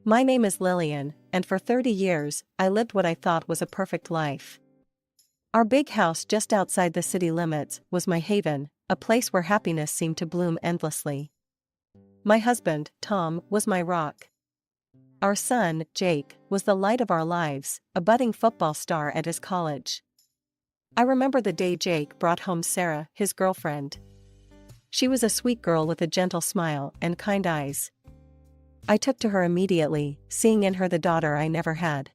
My name is Lillian, and for 30 years, I lived what I thought was a perfect life. Our big house just outside the city limits was my haven, a place where happiness seemed to bloom endlessly. My husband, Tom, was my rock. Our son, Jake, was the light of our lives, a budding football star at his college. I remember the day Jake brought home Sarah, his girlfriend. She was a sweet girl with a gentle smile and kind eyes. I took to her immediately, seeing in her the daughter I never had.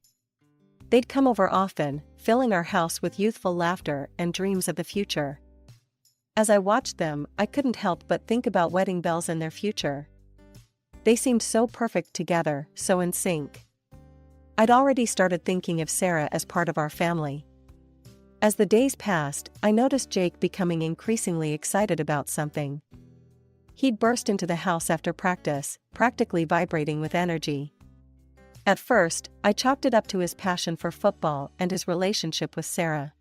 They'd come over often, filling our house with youthful laughter and dreams of the future. As I watched them, I couldn't help but think about wedding bells and their future. They seemed so perfect together, so in sync. I'd already started thinking of Sarah as part of our family. As the days passed, I noticed Jake becoming increasingly excited about something. He'd burst into the house after practice, practically vibrating with energy. At first, I chalked it up to his passion for football and his relationship with Sarah.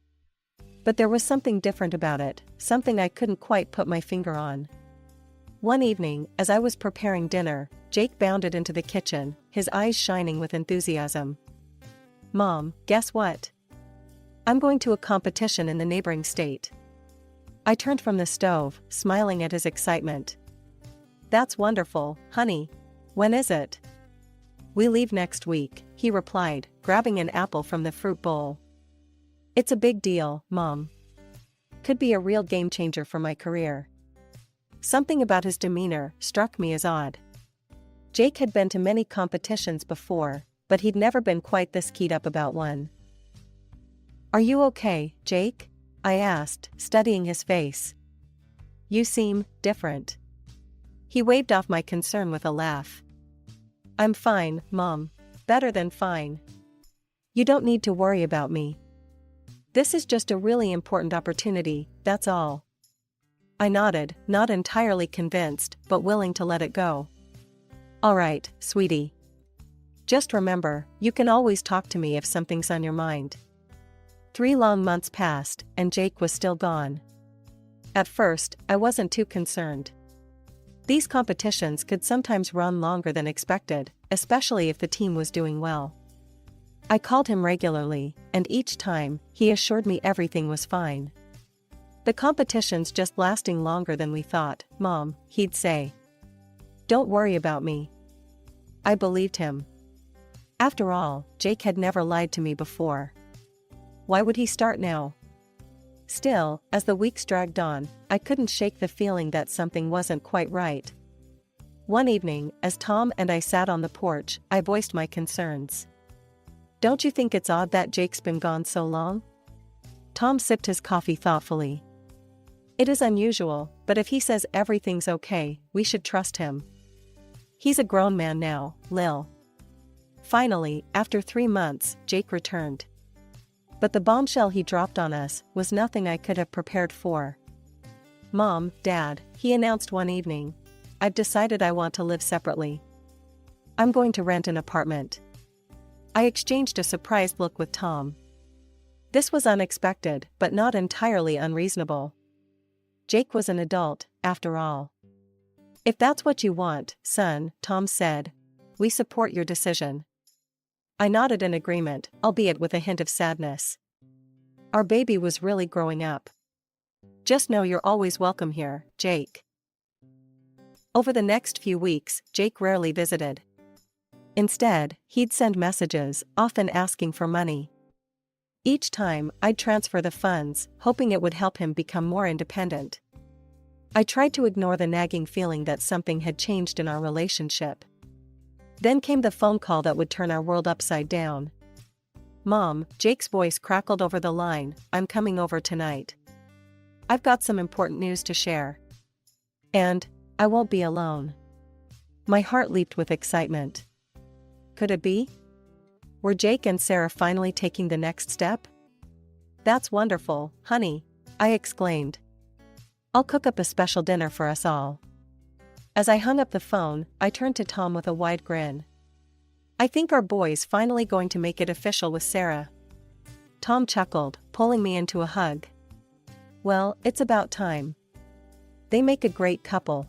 But there was something different about it, something I couldn't quite put my finger on. One evening, as I was preparing dinner, Jake bounded into the kitchen, his eyes shining with enthusiasm. "Mom, guess what? I'm going to a competition in the neighboring state." I turned from the stove, smiling at his excitement. "That's wonderful, honey. When is it?" "We leave next week," he replied, grabbing an apple from the fruit bowl. "It's a big deal, Mom. Could be a real game changer for my career." Something about his demeanor struck me as odd. Jake had been to many competitions before, but he'd never been quite this keyed up about one. "Are you okay, Jake?" I asked, studying his face. "You seem different." He waved off my concern with a laugh. "I'm fine, Mom. Better than fine. You don't need to worry about me. This is just a really important opportunity, that's all." I nodded, not entirely convinced, but willing to let it go. "All right, sweetie. Just remember, you can always talk to me if something's on your mind." 3 long months passed, and Jake was still gone. At first, I wasn't too concerned. These competitions could sometimes run longer than expected, especially if the team was doing well. I called him regularly, and each time, he assured me everything was fine. "The competition's just lasting longer than we thought, Mom," he'd say. "Don't worry about me." I believed him. After all, Jake had never lied to me before. Why would he start now? Still, as the weeks dragged on, I couldn't shake the feeling that something wasn't quite right. One evening, as Tom and I sat on the porch, I voiced my concerns. "Don't you think it's odd that Jake's been gone so long?" Tom sipped his coffee thoughtfully. "It is unusual, but if he says everything's okay, we should trust him. He's a grown man now, Lil." Finally, after 3 months, Jake returned. But the bombshell he dropped on us was nothing I could have prepared for. "Mom, Dad," he announced one evening, "I've decided I want to live separately. I'm going to rent an apartment." I exchanged a surprised look with Tom. This was unexpected, but not entirely unreasonable. Jake was an adult, after all. "If that's what you want, son," Tom said, "we support your decision." I nodded in agreement, albeit with a hint of sadness. Our baby was really growing up. "Just know you're always welcome here, Jake." Over the next few weeks, Jake rarely visited. Instead, he'd send messages, often asking for money. Each time, I'd transfer the funds, hoping it would help him become more independent. I tried to ignore the nagging feeling that something had changed in our relationship. Then came the phone call that would turn our world upside down. "Mom," Jake's voice crackled over the line, "I'm coming over tonight. I've got some important news to share. And I won't be alone." My heart leaped with excitement. Could it be? Were Jake and Sarah finally taking the next step? "That's wonderful, honey," I exclaimed. "I'll cook up a special dinner for us all." As I hung up the phone, I turned to Tom with a wide grin. "I think our boy's finally going to make it official with Sarah." Tom chuckled, pulling me into a hug. "Well, it's about time. They make a great couple."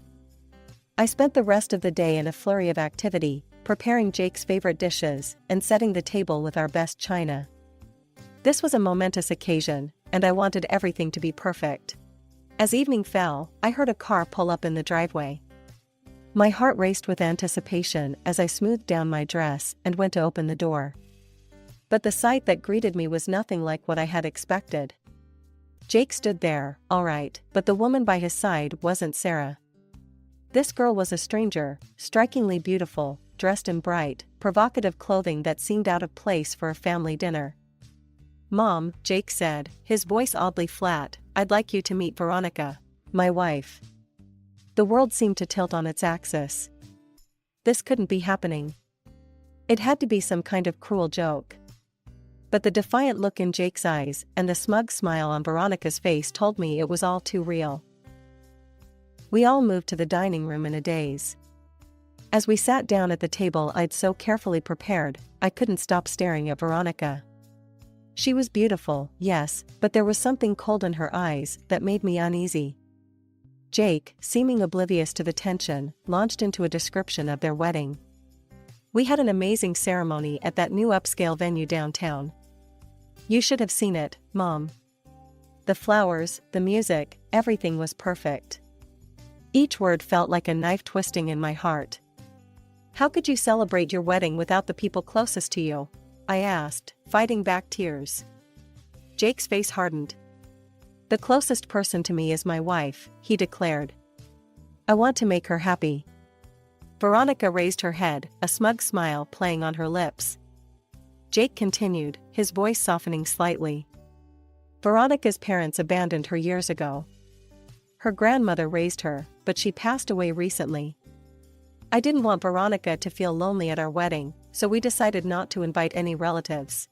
I spent the rest of the day in a flurry of activity, preparing Jake's favorite dishes, and setting the table with our best china. This was a momentous occasion, and I wanted everything to be perfect. As evening fell, I heard a car pull up in the driveway. My heart raced with anticipation as I smoothed down my dress and went to open the door. But the sight that greeted me was nothing like what I had expected. Jake stood there, all right, but the woman by his side wasn't Sarah. This girl was a stranger, strikingly beautiful, dressed in bright, provocative clothing that seemed out of place for a family dinner. "Mom," Jake said, his voice oddly flat, "I'd like you to meet Veronica, my wife." The world seemed to tilt on its axis. This couldn't be happening. It had to be some kind of cruel joke. But the defiant look in Jake's eyes and the smug smile on Veronica's face told me it was all too real. We all moved to the dining room in a daze. As we sat down at the table I'd so carefully prepared, I couldn't stop staring at Veronica. She was beautiful, yes, but there was something cold in her eyes that made me uneasy. Jake, seeming oblivious to the tension, launched into a description of their wedding. "We had an amazing ceremony at that new upscale venue downtown. You should have seen it, Mom. The flowers, the music, everything was perfect." Each word felt like a knife twisting in my heart. "How could you celebrate your wedding without the people closest to you?" I asked, fighting back tears. Jake's face hardened. "The closest person to me is my wife," he declared. "I want to make her happy." Veronica raised her head, a smug smile playing on her lips. Jake continued, his voice softening slightly. "Veronica's parents abandoned her years ago. Her grandmother raised her, but she passed away recently. I didn't want Veronica to feel lonely at our wedding, so we decided not to invite any relatives.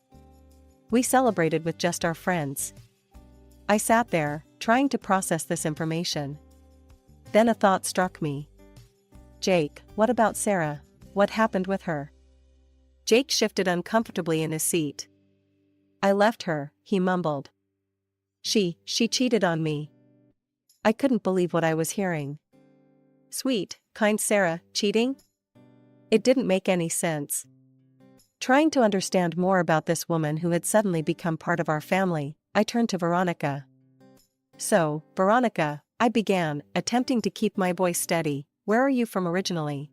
We celebrated with just our friends." I sat there, trying to process this information. Then a thought struck me. "Jake, what about Sarah? What happened with her?" Jake shifted uncomfortably in his seat. "I left her," he mumbled. She cheated on me." I couldn't believe what I was hearing. Sweet, kind Sarah, cheating? It didn't make any sense. Trying to understand more about this woman who had suddenly become part of our family, I turned to Veronica. "So, Veronica," I began, attempting to keep my voice steady, "where are you from originally?"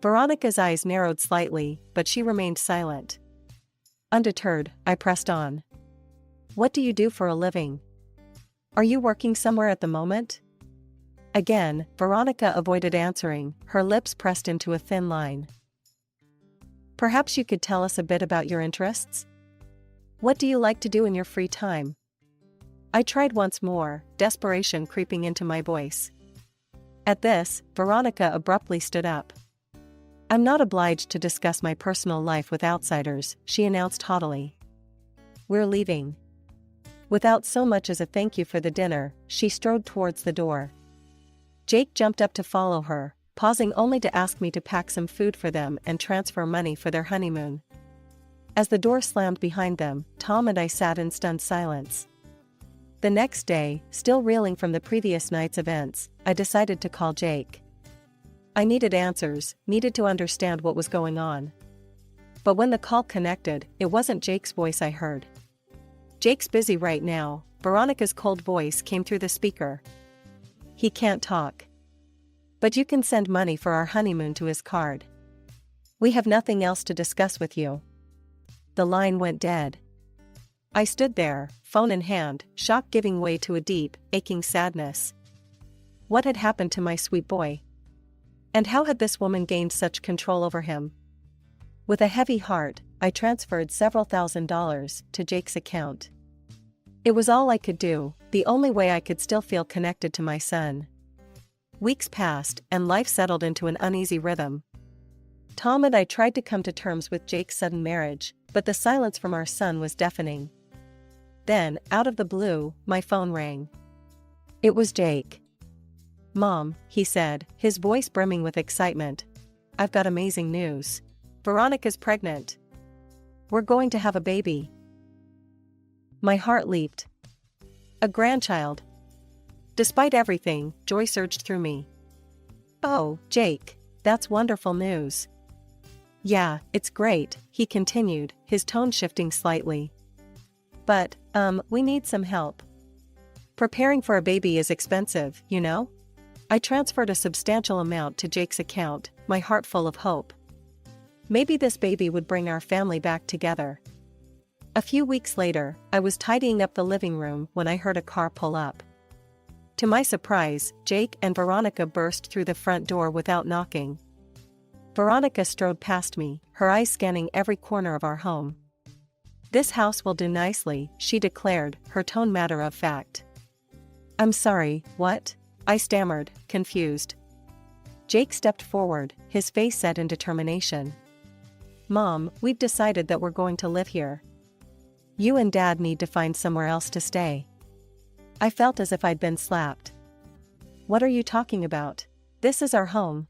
Veronica's eyes narrowed slightly, but she remained silent. Undeterred, I pressed on. "What do you do for a living? Are you working somewhere at the moment?" Again, Veronica avoided answering, her lips pressed into a thin line. "Perhaps you could tell us a bit about your interests? What do you like to do in your free time?" I tried once more, desperation creeping into my voice. At this, Veronica abruptly stood up. "I'm not obliged to discuss my personal life with outsiders," she announced haughtily. "We're leaving." Without so much as a thank you for the dinner, she strode towards the door. Jake jumped up to follow her, pausing only to ask me to pack some food for them and transfer money for their honeymoon. As the door slammed behind them, Tom and I sat in stunned silence. The next day, still reeling from the previous night's events, I decided to call Jake. I needed answers, needed to understand what was going on. But when the call connected, it wasn't Jake's voice I heard. "Jake's busy right now," Veronica's cold voice came through the speaker. "He can't talk. But you can send money for our honeymoon to his card. We have nothing else to discuss with you." The line went dead. I stood there, phone in hand, shock giving way to a deep, aching sadness. What had happened to my sweet boy? And how had this woman gained such control over him? With a heavy heart, I transferred several $1,000s to Jake's account. It was all I could do, the only way I could still feel connected to my son. Weeks passed, and life settled into an uneasy rhythm. Tom and I tried to come to terms with Jake's sudden marriage, but the silence from our son was deafening. Then, out of the blue, my phone rang. It was Jake. "Mom," he said, his voice brimming with excitement. "I've got amazing news. Veronica's pregnant. We're going to have a baby." My heart leaped. A grandchild. Despite everything, joy surged through me. "Oh, Jake, that's wonderful news. Yeah, it's great, he continued, his tone shifting slightly. But, we need some help. Preparing for a baby is expensive, you know? I transferred a substantial amount to Jake's account, my heart full of hope. Maybe this baby would bring our family back together. A few weeks later, I was tidying up the living room when I heard a car pull up. To my surprise, Jake and Veronica burst through the front door without knocking. Veronica strode past me, her eyes scanning every corner of our home. "This house will do nicely," she declared, her tone matter of fact. "I'm sorry, what?" I stammered, confused. Jake stepped forward, his face set in determination. "Mom, we've decided that we're going to live here. You and Dad need to find somewhere else to stay." I felt as if I'd been slapped. "What are you talking about? This is our home."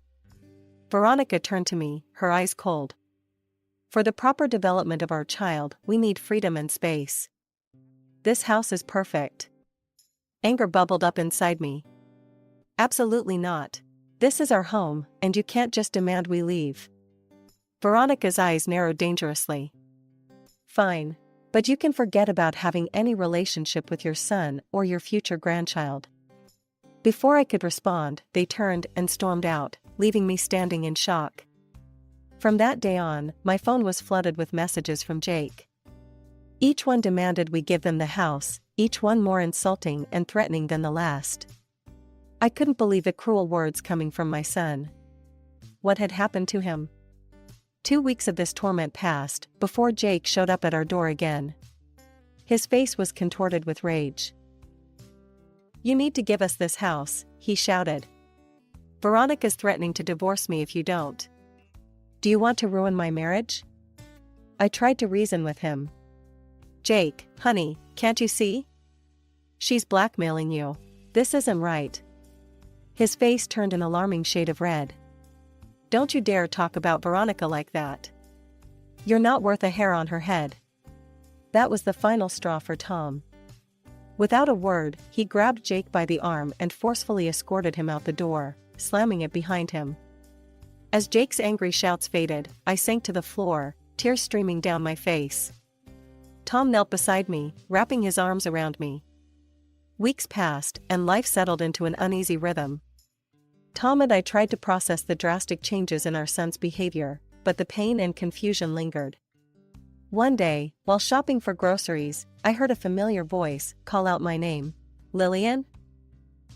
Veronica turned to me, her eyes cold. "For the proper development of our child, we need freedom and space. This house is perfect." Anger bubbled up inside me. "Absolutely not. This is our home, and you can't just demand we leave." Veronica's eyes narrowed dangerously. "Fine. But you can forget about having any relationship with your son or your future grandchild." Before I could respond, they turned and stormed out, leaving me standing in shock. From that day on, my phone was flooded with messages from Jake. Each one demanded we give them the house, each one more insulting and threatening than the last. I couldn't believe the cruel words coming from my son. What had happened to him? 2 weeks of this torment passed, before Jake showed up at our door again. His face was contorted with rage. "You need to give us this house," he shouted. "Veronica's threatening to divorce me if you don't. Do you want to ruin my marriage?" I tried to reason with him. "Jake, honey, can't you see? She's blackmailing you. This isn't right." His face turned an alarming shade of red. "Don't you dare talk about Veronica like that. You're not worth a hair on her head." That was the final straw for Tom. Without a word, he grabbed Jake by the arm and forcefully escorted him out the door, slamming it behind him. As Jake's angry shouts faded, I sank to the floor, tears streaming down my face. Tom knelt beside me, wrapping his arms around me. Weeks passed, and life settled into an uneasy rhythm. Tom and I tried to process the drastic changes in our son's behavior, but the pain and confusion lingered. One day, while shopping for groceries, I heard a familiar voice call out my name. "Lillian?"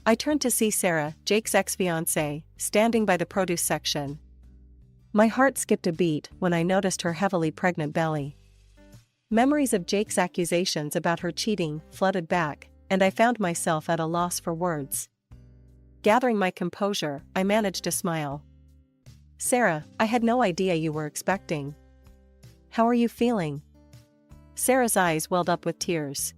I turned to see Sarah, Jake's ex-fiancée, standing by the produce section. My heart skipped a beat when I noticed her heavily pregnant belly. Memories of Jake's accusations about her cheating flooded back, and I found myself at a loss for words. Gathering my composure, I managed to smile. "Sarah, I had no idea you were expecting. How are you feeling?" Sarah's eyes welled up with tears.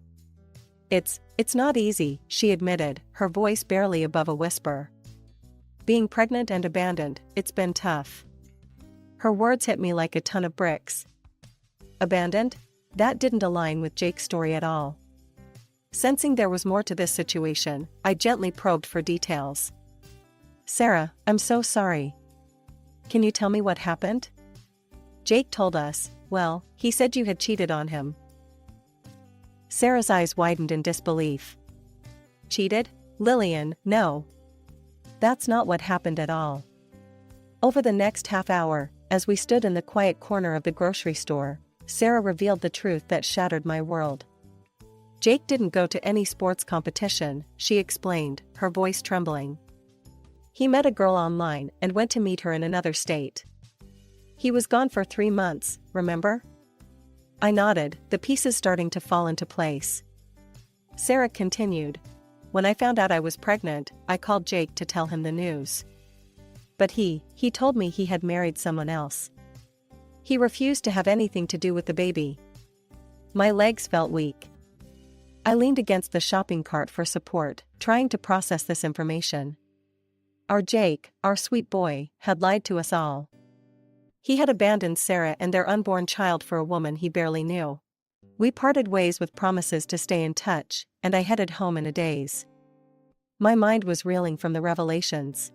It's not easy," she admitted, her voice barely above a whisper. "Being pregnant and abandoned, it's been tough." Her words hit me like a ton of bricks. Abandoned? That didn't align with Jake's story at all. Sensing there was more to this situation, I gently probed for details. "Sarah, I'm so sorry. Can you tell me what happened?" "Jake told us, well, he said you had cheated on him." Sarah's eyes widened in disbelief. "Cheated? Lillian, no. That's not what happened at all." Over the next half hour, as we stood in the quiet corner of the grocery store, Sarah revealed the truth that shattered my world. "Jake didn't go to any sports competition," she explained, her voice trembling. "He met a girl online and went to meet her in another state. He was gone for 3 months, remember?" I nodded, the pieces starting to fall into place. Sarah continued. "When I found out I was pregnant, I called Jake to tell him the news. But he told me he had married someone else. He refused to have anything to do with the baby." My legs felt weak. I leaned against the shopping cart for support, trying to process this information. Our Jake, our sweet boy, had lied to us all. He had abandoned Sarah and their unborn child for a woman he barely knew. We parted ways with promises to stay in touch, and I headed home in a daze. My mind was reeling from the revelations.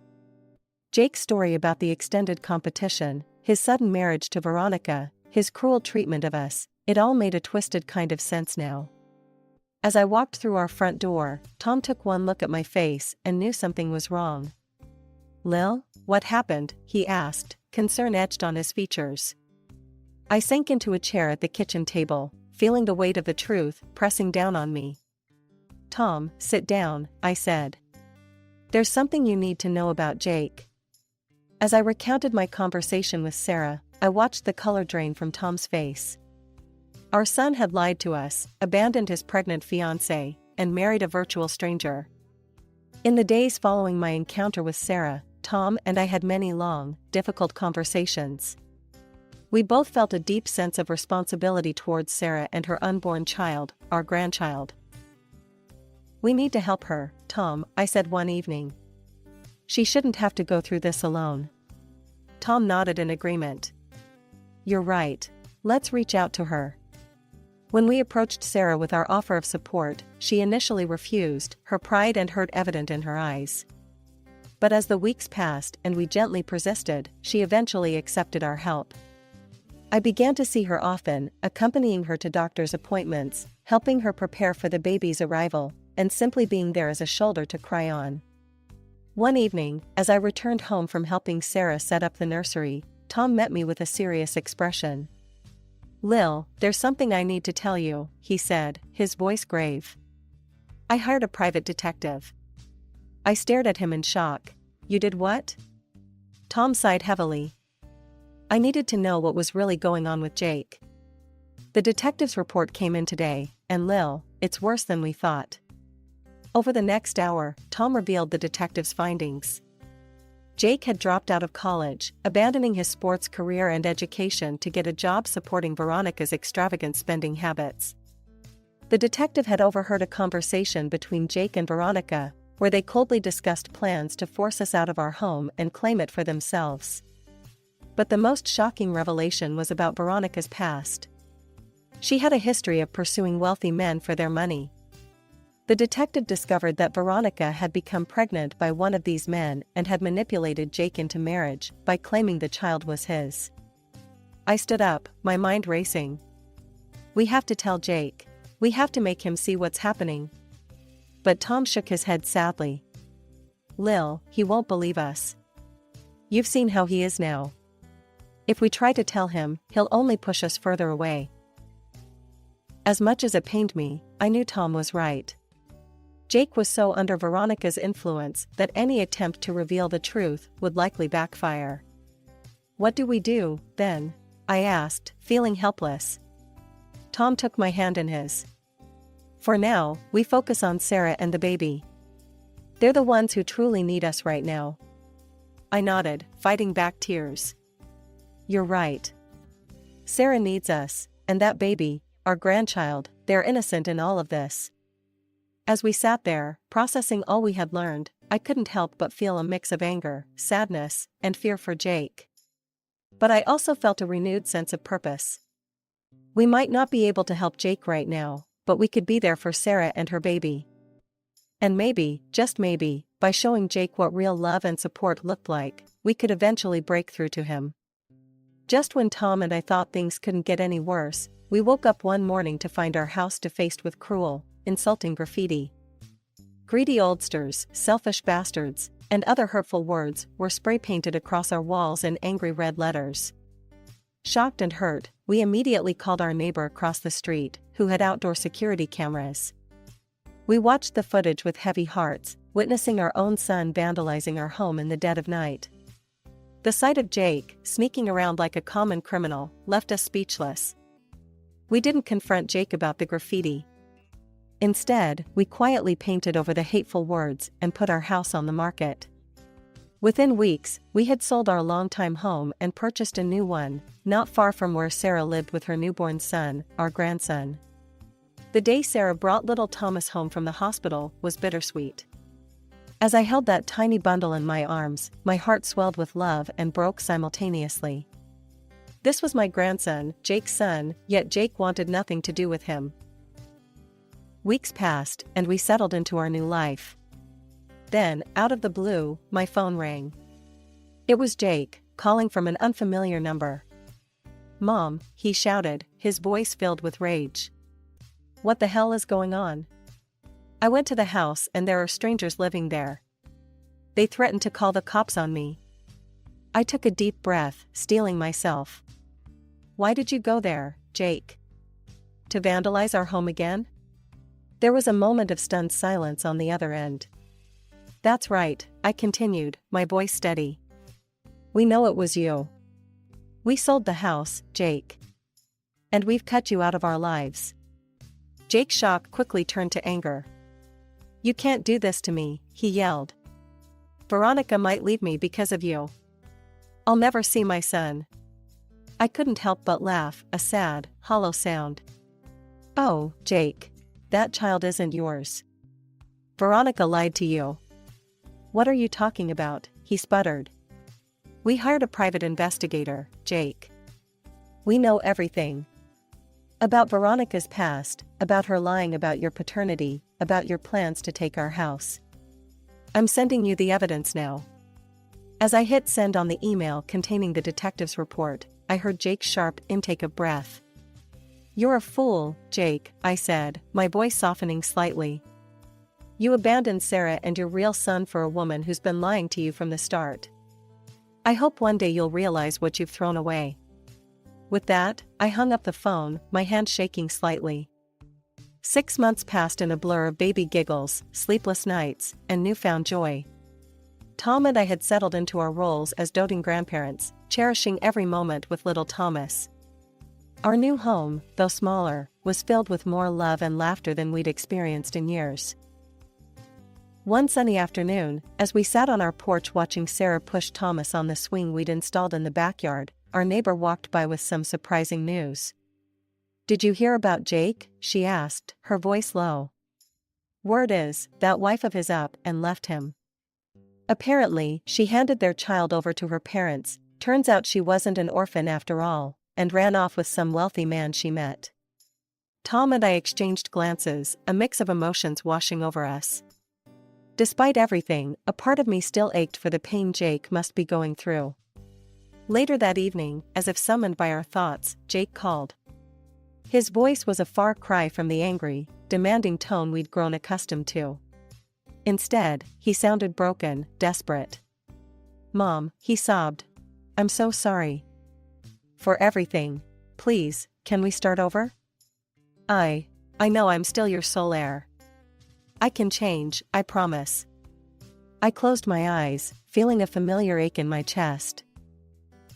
Jake's story about the extended competition, his sudden marriage to Veronica, his cruel treatment of us, it all made a twisted kind of sense now. As I walked through our front door, Tom took one look at my face and knew something was wrong. "Lil, what happened?" he asked, concern etched on his features. I sank into a chair at the kitchen table, feeling the weight of the truth pressing down on me. "Tom, sit down," I said. "There's something you need to know about Jake." As I recounted my conversation with Sarah, I watched the color drain from Tom's face. Our son had lied to us, abandoned his pregnant fiancée, and married a virtual stranger. In the days following my encounter with Sarah, Tom and I had many long, difficult conversations. We both felt a deep sense of responsibility towards Sarah and her unborn child, our grandchild. "We need to help her, Tom," I said one evening. "She shouldn't have to go through this alone." Tom nodded in agreement. "You're right. Let's reach out to her." When we approached Sarah with our offer of support, she initially refused, her pride and hurt evident in her eyes. But as the weeks passed and we gently persisted, she eventually accepted our help. I began to see her often, accompanying her to doctor's appointments, helping her prepare for the baby's arrival, and simply being there as a shoulder to cry on. One evening, as I returned home from helping Sarah set up the nursery, Tom met me with a serious expression. "Lil, there's something I need to tell you," he said, his voice grave. "I hired a private detective." I stared at him in shock. "You did what?" Tom sighed heavily. "I needed to know what was really going on with Jake. The detective's report came in today, and Lil, it's worse than we thought." Over the next hour, Tom revealed the detective's findings. Jake had dropped out of college, abandoning his sports career and education to get a job supporting Veronica's extravagant spending habits. The detective had overheard a conversation between Jake and Veronica, where they coldly discussed plans to force us out of our home and claim it for themselves. But the most shocking revelation was about Veronica's past. She had a history of pursuing wealthy men for their money. The detective discovered that Veronica had become pregnant by one of these men and had manipulated Jake into marriage by claiming the child was his. I stood up, my mind racing. "We have to tell Jake. We have to make him see what's happening." But Tom shook his head sadly. "Lil, he won't believe us. You've seen how he is now. If we try to tell him, he'll only push us further away." As much as it pained me, I knew Tom was right. Jake was so under Veronica's influence that any attempt to reveal the truth would likely backfire. "What do we do, then?" I asked, feeling helpless. Tom took my hand in his. "For now, we focus on Sarah and the baby. They're the ones who truly need us right now." I nodded, fighting back tears. "You're right. Sarah needs us, and that baby, our grandchild, they're innocent in all of this." As we sat there, processing all we had learned, I couldn't help but feel a mix of anger, sadness, and fear for Jake. But I also felt a renewed sense of purpose. We might not be able to help Jake right now, but we could be there for Sarah and her baby. And maybe, just maybe, by showing Jake what real love and support looked like, we could eventually break through to him. Just when Tom and I thought things couldn't get any worse, we woke up one morning to find our house defaced with cruel, insulting graffiti. Greedy oldsters, selfish bastards, and other hurtful words were spray-painted across our walls in angry red letters. Shocked and hurt, we immediately called our neighbor across the street, who had outdoor security cameras. We watched the footage with heavy hearts, witnessing our own son vandalizing our home in the dead of night. The sight of Jake, sneaking around like a common criminal, left us speechless. We didn't confront Jake about the graffiti. Instead, we quietly painted over the hateful words and put our house on the market. Within weeks, we had sold our longtime home and purchased a new one, not far from where Sarah lived with her newborn son, our grandson. The day Sarah brought little Thomas home from the hospital was bittersweet. As I held that tiny bundle in my arms, my heart swelled with love and broke simultaneously. This was my grandson, Jake's son, yet Jake wanted nothing to do with him. Weeks passed, and we settled into our new life. Then, out of the blue, my phone rang. It was Jake, calling from an unfamiliar number. "Mom," he shouted, his voice filled with rage. "What the hell is going on?" I went to the house and there are strangers living there. They threatened to call the cops on me. I took a deep breath, steeling myself. "Why did you go there, Jake? To vandalize our home again?" There was a moment of stunned silence on the other end. "That's right," I continued, my voice steady. "We know it was you. We sold the house, Jake. And we've cut you out of our lives." Jake's shock quickly turned to anger. "You can't do this to me," he yelled. "Veronica might leave me because of you. I'll never see my son." I couldn't help but laugh, a sad, hollow sound. "Oh, Jake. That child isn't yours. Veronica lied to you." "What are you talking about?" he sputtered. "We hired a private investigator, Jake. We know everything. About Veronica's past, about her lying about your paternity, about your plans to take our house. I'm sending you the evidence now." As I hit send on the email containing the detective's report, I heard Jake's sharp intake of breath. "You're a fool, Jake," I said, my voice softening slightly. "You abandoned Sarah and your real son for a woman who's been lying to you from the start. I hope one day you'll realize what you've thrown away." With that, I hung up the phone, my hand shaking slightly. 6 months passed in a blur of baby giggles, sleepless nights, and newfound joy. Tom and I had settled into our roles as doting grandparents, cherishing every moment with little Thomas. Our new home, though smaller, was filled with more love and laughter than we'd experienced in years. One sunny afternoon, as we sat on our porch watching Sarah push Thomas on the swing we'd installed in the backyard, our neighbor walked by with some surprising news. "Did you hear about Jake?" she asked, her voice low. "Word is, that wife of his up and left him. Apparently, she handed their child over to her parents, turns out she wasn't an orphan after all, and ran off with some wealthy man she met." Tom and I exchanged glances, a mix of emotions washing over us. Despite everything, a part of me still ached for the pain Jake must be going through. Later that evening, as if summoned by our thoughts, Jake called. His voice was a far cry from the angry, demanding tone we'd grown accustomed to. Instead, he sounded broken, desperate. "Mom," he sobbed. "I'm so sorry. For everything. Please, can we start over? I know I'm still your sole heir. I can change, I promise." I closed my eyes, feeling a familiar ache in my chest.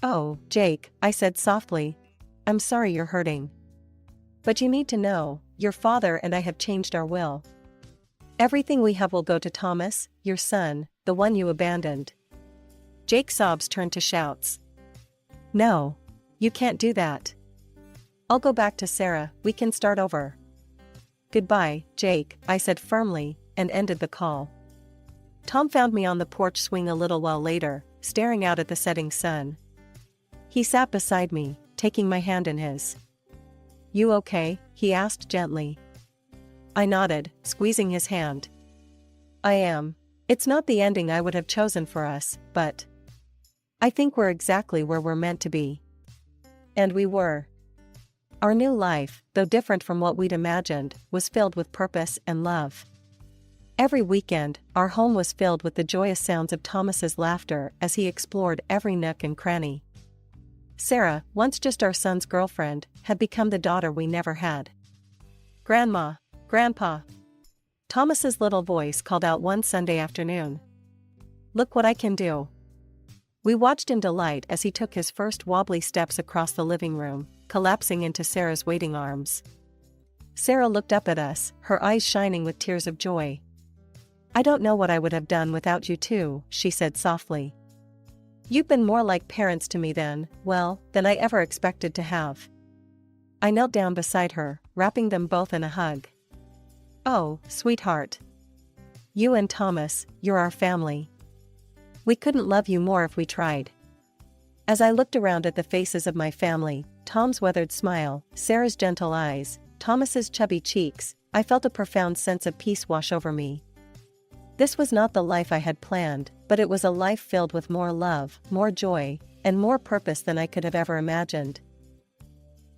"Oh, Jake," I said softly. "I'm sorry you're hurting. But you need to know, your father and I have changed our will. Everything we have will go to Thomas, your son, the one you abandoned." Jake's sobs turned to shouts. "No. You can't do that. I'll go back to Sarah, we can start over." "Goodbye, Jake," I said firmly, and ended the call. Tom found me on the porch swing a little while later, staring out at the setting sun. He sat beside me, taking my hand in his. "You okay?" he asked gently. I nodded, squeezing his hand. "I am. It's not the ending I would have chosen for us, but I think we're exactly where we're meant to be." And we were. Our new life, though different from what we'd imagined, was filled with purpose and love. Every weekend, our home was filled with the joyous sounds of Thomas's laughter as he explored every nook and cranny. Sarah, once just our son's girlfriend, had become the daughter we never had. "Grandma, Grandpa." Thomas's little voice called out one Sunday afternoon. "Look what I can do." We watched in delight as he took his first wobbly steps across the living room, collapsing into Sarah's waiting arms. Sarah looked up at us, her eyes shining with tears of joy. "I don't know what I would have done without you two," she said softly. "You've been more like parents to me than I ever expected to have." I knelt down beside her, wrapping them both in a hug. "Oh, sweetheart. You and Thomas, you're our family. We couldn't love you more if we tried." As I looked around at the faces of my family, Tom's weathered smile, Sarah's gentle eyes, Thomas's chubby cheeks, I felt a profound sense of peace wash over me. This was not the life I had planned, but it was a life filled with more love, more joy, and more purpose than I could have ever imagined.